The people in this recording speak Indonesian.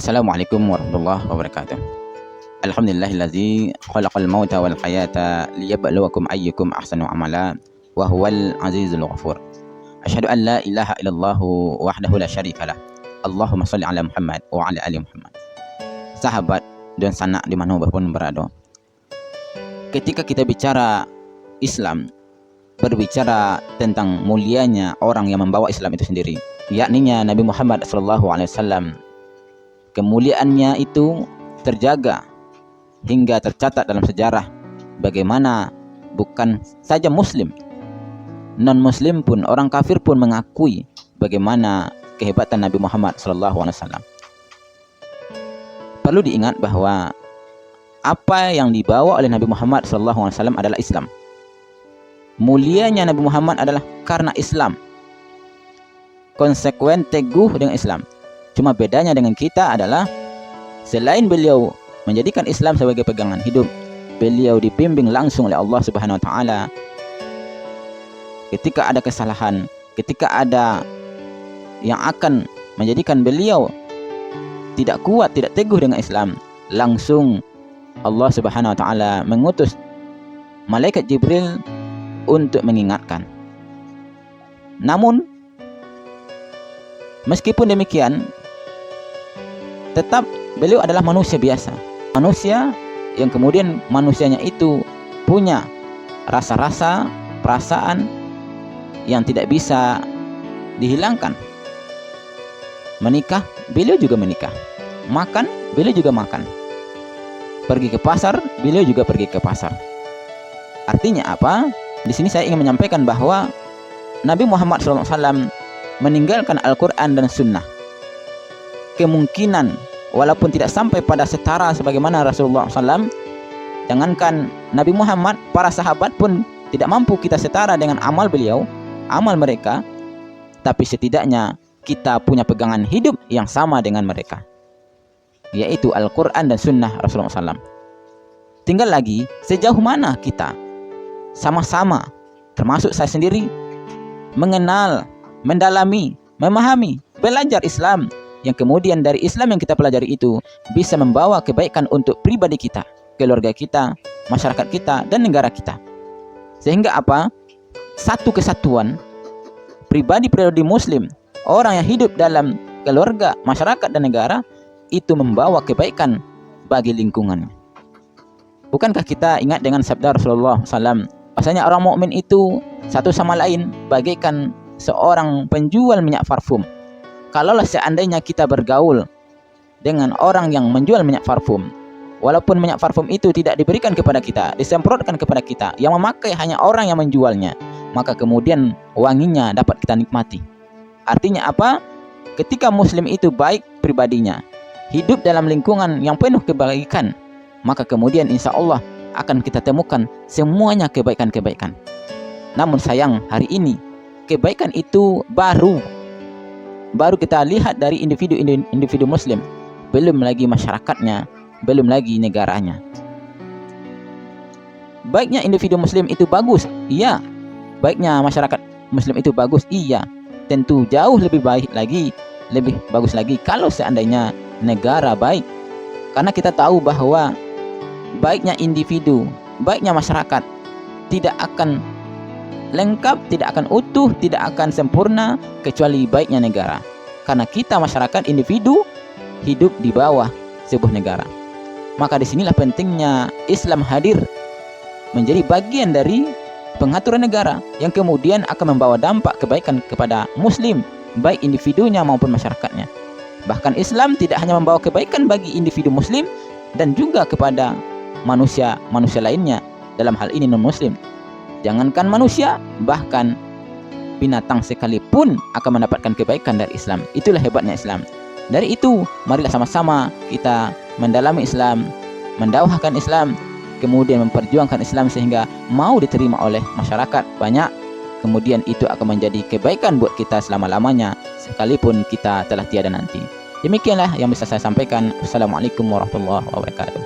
Assalamualaikum warahmatullahi wabarakatuh. Alhamdulillahillazi khalaqal mauta wal hayata liyabluwakum ayyukum ahsanu amala wa huwal azizul ghafur. Asyhadu an la ilaha illallah wahdahu la syarikalah. Allahumma shalli ala Muhammad wa ala ali Muhammad. Sahabat dan sanak dimanapun berada, ketika kita bicara Islam, berbicara tentang mulianya orang yang membawa Islam itu sendiri, yakninya Nabi Muhammad SAW. Kemuliaannya itu terjaga hingga tercatat dalam sejarah, bagaimana bukan saja muslim, non-muslim pun, orang kafir pun mengakui bagaimana kehebatan Nabi Muhammad SAW. Perlu diingat bahwa apa yang dibawa oleh Nabi Muhammad SAW adalah Islam. Mulianya Nabi Muhammad adalah karena Islam, konsekuen teguh dengan Islam. Cuma bedanya dengan kita adalah selain beliau menjadikan Islam sebagai pegangan hidup, beliau dibimbing langsung oleh Allah Subhanahu wa taala. Ketika ada kesalahan, ketika ada yang akan menjadikan beliau tidak kuat, tidak teguh dengan Islam, langsung Allah Subhanahu wa taala mengutus malaikat Jibril untuk mengingatkan. Namun meskipun demikian, tetap beliau adalah manusia biasa, manusia yang kemudian manusianya itu punya rasa-rasa, perasaan yang tidak bisa dihilangkan. Menikah, beliau juga menikah. Makan, beliau juga makan. Pergi ke pasar, beliau juga pergi ke pasar. Artinya apa? Di sini saya ingin menyampaikan bahwa Nabi Muhammad SAW meninggalkan Al-Quran dan Sunnah. Kemungkinan walaupun tidak sampai pada setara sebagaimana Rasulullah SAW, jangankan Nabi Muhammad, para sahabat pun tidak mampu kita setara dengan amal beliau, amal mereka, tapi setidaknya kita punya pegangan hidup yang sama dengan mereka, yaitu Al-Quran dan Sunnah Rasulullah SAW. Tinggal lagi sejauh mana kita sama-sama, termasuk saya sendiri, mengenal, mendalami, memahami, belajar Islam, yang kemudian dari Islam yang kita pelajari itu bisa membawa kebaikan untuk pribadi kita, keluarga kita, masyarakat kita, dan negara kita. Sehingga apa? Satu kesatuan pribadi-pribadi muslim, orang yang hidup dalam keluarga, masyarakat, dan negara, itu membawa kebaikan bagi lingkungan. Bukankah kita ingat dengan sabda Rasulullah SAW, bahasanya orang mukmin itu satu sama lain bagaikan seorang penjual minyak parfum. Kalaulah seandainya kita bergaul dengan orang yang menjual minyak parfum, walaupun minyak parfum itu tidak diberikan kepada kita, disemprotkan kepada kita, yang memakai hanya orang yang menjualnya, maka kemudian wanginya dapat kita nikmati. Artinya apa? Ketika muslim itu baik pribadinya, hidup dalam lingkungan yang penuh kebaikan, maka kemudian insya Allah akan kita temukan semuanya kebaikan-kebaikan. Namun sayang, hari ini kebaikan itu baru kita lihat dari individu muslim, belum lagi masyarakatnya, belum lagi negaranya. Baiknya individu muslim itu bagus, iya. Baiknya masyarakat muslim itu bagus, iya. Tentu jauh lebih baik lagi, lebih bagus lagi kalau seandainya negara baik. Karena kita tahu bahwa baiknya individu, baiknya masyarakat tidak akan lengkap, tidak akan utuh, tidak akan sempurna kecuali baiknya negara. Karena kita masyarakat individu hidup di bawah sebuah negara. Maka disinilah pentingnya Islam hadir menjadi bagian dari pengaturan negara yang kemudian akan membawa dampak kebaikan kepada muslim, baik individunya maupun masyarakatnya. Bahkan Islam tidak hanya membawa kebaikan bagi individu muslim dan juga kepada manusia lainnya, dalam hal ini non-muslim. Jangankan manusia, bahkan binatang sekalipun akan mendapatkan kebaikan dari Islam. Itulah hebatnya Islam. Dari itu, marilah sama-sama kita mendalami Islam, mendakwahkan Islam, kemudian memperjuangkan Islam sehingga mau diterima oleh masyarakat banyak. Kemudian itu akan menjadi kebaikan buat kita selama-lamanya, sekalipun kita telah tiada nanti. Demikianlah yang bisa saya sampaikan. Wassalamualaikum warahmatullahi wabarakatuh.